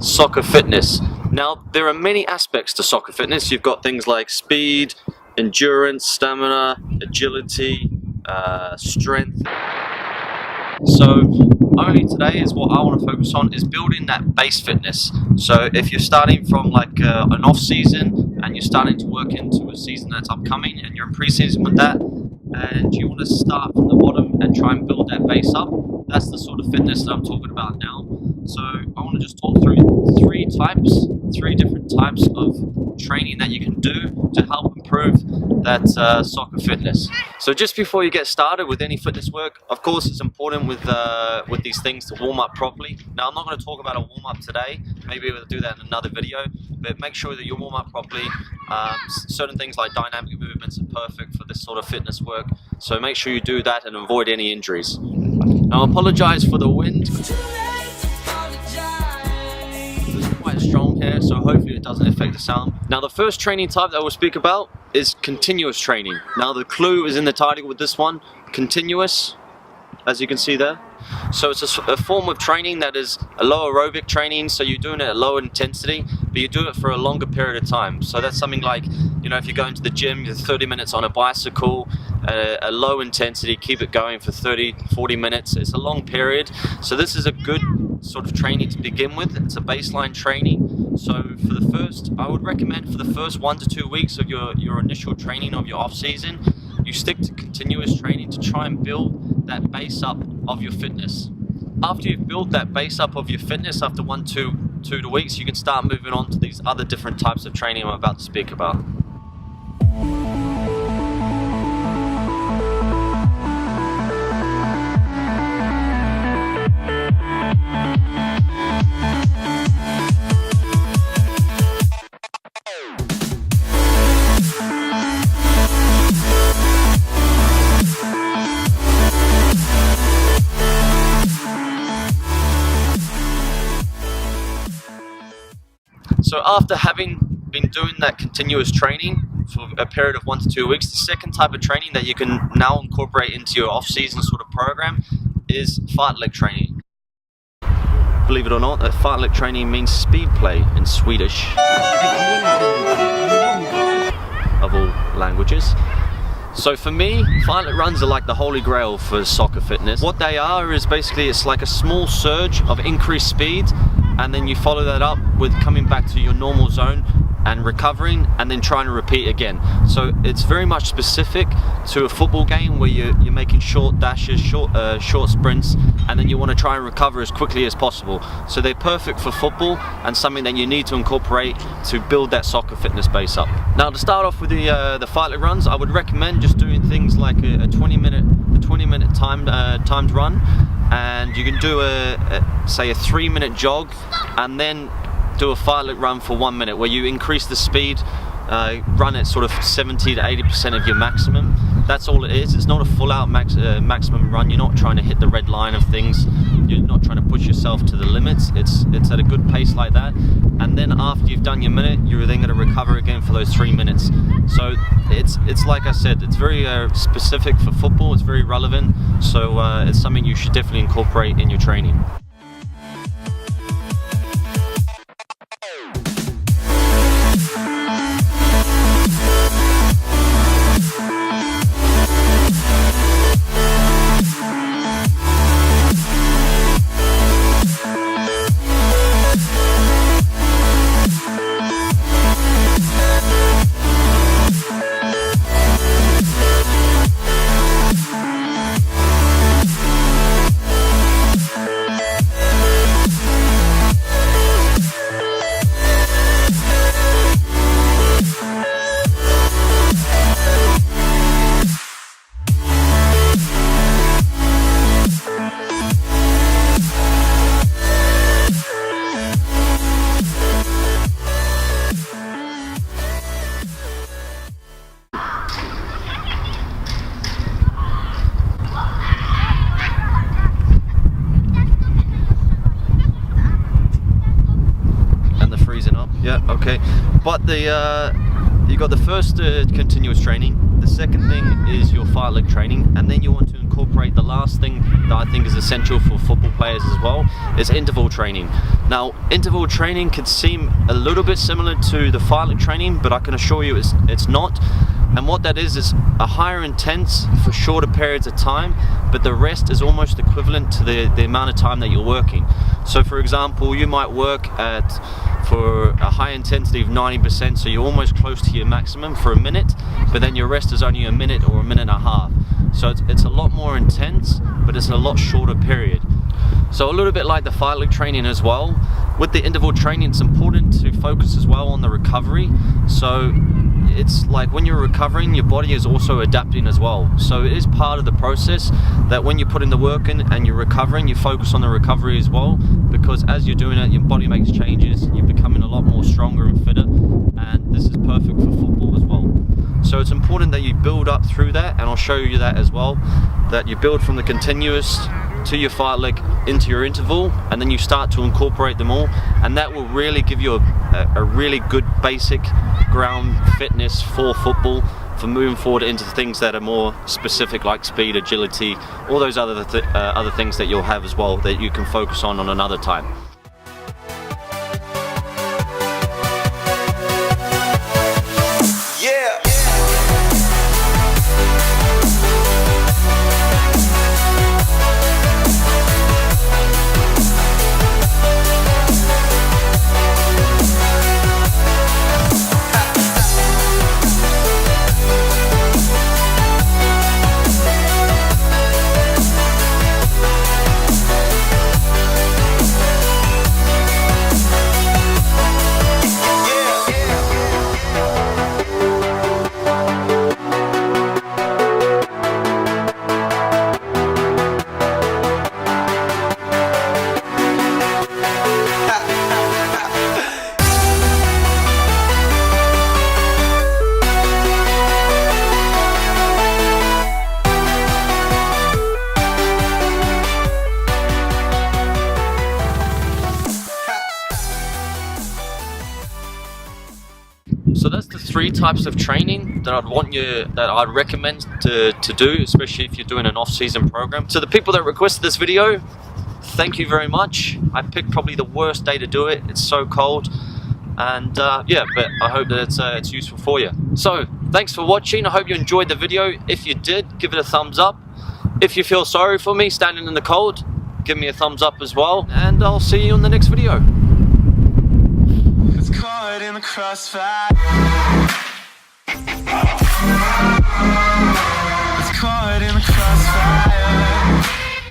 soccer fitness. Now, there are many aspects to soccer fitness. You've got things like speed, endurance, stamina, agility, strength. So only today is what I want to focus on is building that base fitness. So if you're starting from like an off season and you're starting to work into a season that's upcoming and you're in pre-season with that, and you want to start from the bottom and try and build that base up, that's the sort of fitness that I'm talking about now. So I want to just talk through three different types of training that you can do to help improve that soccer fitness. So just before you get started with any fitness work, of course it's important with these things to warm up properly. Now I'm not going to talk about a warm up today, maybe we'll do that in another video, but make sure that you warm up properly. Certain things like dynamic movements are perfect for this sort of fitness work, so make sure you do that and avoid any injuries. Now I apologize for the wind. It's quite strong here, so hopefully it doesn't affect the sound. Now the first training type that we'll speak about is continuous training. Now the clue is in the title with this one, continuous, as you can see there. So it's a form of training that is a low aerobic training, so you're doing it at low intensity, but you do it for a longer period of time. So that's something like, you know, if you go into the gym, you're 30 minutes on a bicycle, a low intensity, keep it going for 30-40 minutes. It's a long period, so this is a good sort of training to begin with. It's a baseline training. So for the first, I would recommend for the first 1 to 2 weeks of your initial training of your off season, you stick to continuous training to try and build that base up of your fitness. After you've built that base up of your fitness, after 1-2 weeks, you can start moving on to these other different types of training I'm about to speak about. So after having been doing that continuous training for a period of 1 to 2 weeks, the second type of training that you can now incorporate into your off-season sort of program is fartlek training. Believe it or not, fartlek training means speed play in Swedish, of all languages. So for me, fartlek runs are like the holy grail for soccer fitness. What they are is basically, it's like a small surge of increased speed, and then you follow that up with coming back to your normal zone and recovering and then trying to repeat again. So it's very much specific to a football game where you're making short dashes, short sprints, and then you want to try and recover as quickly as possible. So they're perfect for football and something that you need to incorporate to build that soccer fitness base up. Now to start off with the fartlek runs, I would recommend just doing things like a 20-minute timed run, and you can do say a 3-minute jog and then do a fartlek run for 1 minute where you increase the speed, run at sort of 70 to 80% of your maximum. That's all it is. It's not a full out maximum run. You're not trying to hit the red line of things. You're not trying to push yourself to the limits. It's at a good pace like that. And then after you've done your minute, you're then going to recover again for those 3 minutes. So it's like I said, it's very specific for football. It's very relevant. So it's something you should definitely incorporate in your training. Yeah, okay. But you got the first continuous training. The second thing is your fartlek training, and then you want to incorporate incorporate the last thing that I think is essential for football players as well, is interval training. Now, interval training could seem a little bit similar to the fartlek training, but I can assure you it's not. And what that is a higher intense for shorter periods of time, but the rest is almost equivalent to the amount of time that you're working. So for example, you might work for a high intensity of 90%, so you're almost close to your maximum for a minute, but then your rest is only a minute or a minute and a half. So it's a lot more intense, but it's a lot shorter period. So a little bit like the fartlek training as well. With the interval training, it's important to focus as well on the recovery. So it's like when you're recovering, your body is also adapting as well. So it is part of the process that when you put in the work in and you're recovering, you focus on the recovery as well, because as you're doing it, your body makes changes, you're becoming a lot more stronger and fitter, and this is perfect for football as well. So it's important that you build up through that, and I'll show you that as well, that you build from the continuous to your fartlek into your interval, and then you start to incorporate them all, and that will really give you a really good basic ground fitness for football, for moving forward into things that are more specific, like speed, agility, all those other things that you'll have as well that you can focus on another time. So that's the 3 types of training that I'd recommend to do, especially if you're doing an off-season program. So the people that requested this video, thank you very much. I picked probably the worst day to do it. It's so cold, and yeah, but I hope that it's useful for you. So thanks for watching. I hope you enjoyed the video. If you did, give it a thumbs up. If you feel sorry for me standing in the cold, give me a thumbs up as well, and I'll see you in the next video. Caught in the crossfire. It's caught in the crossfire.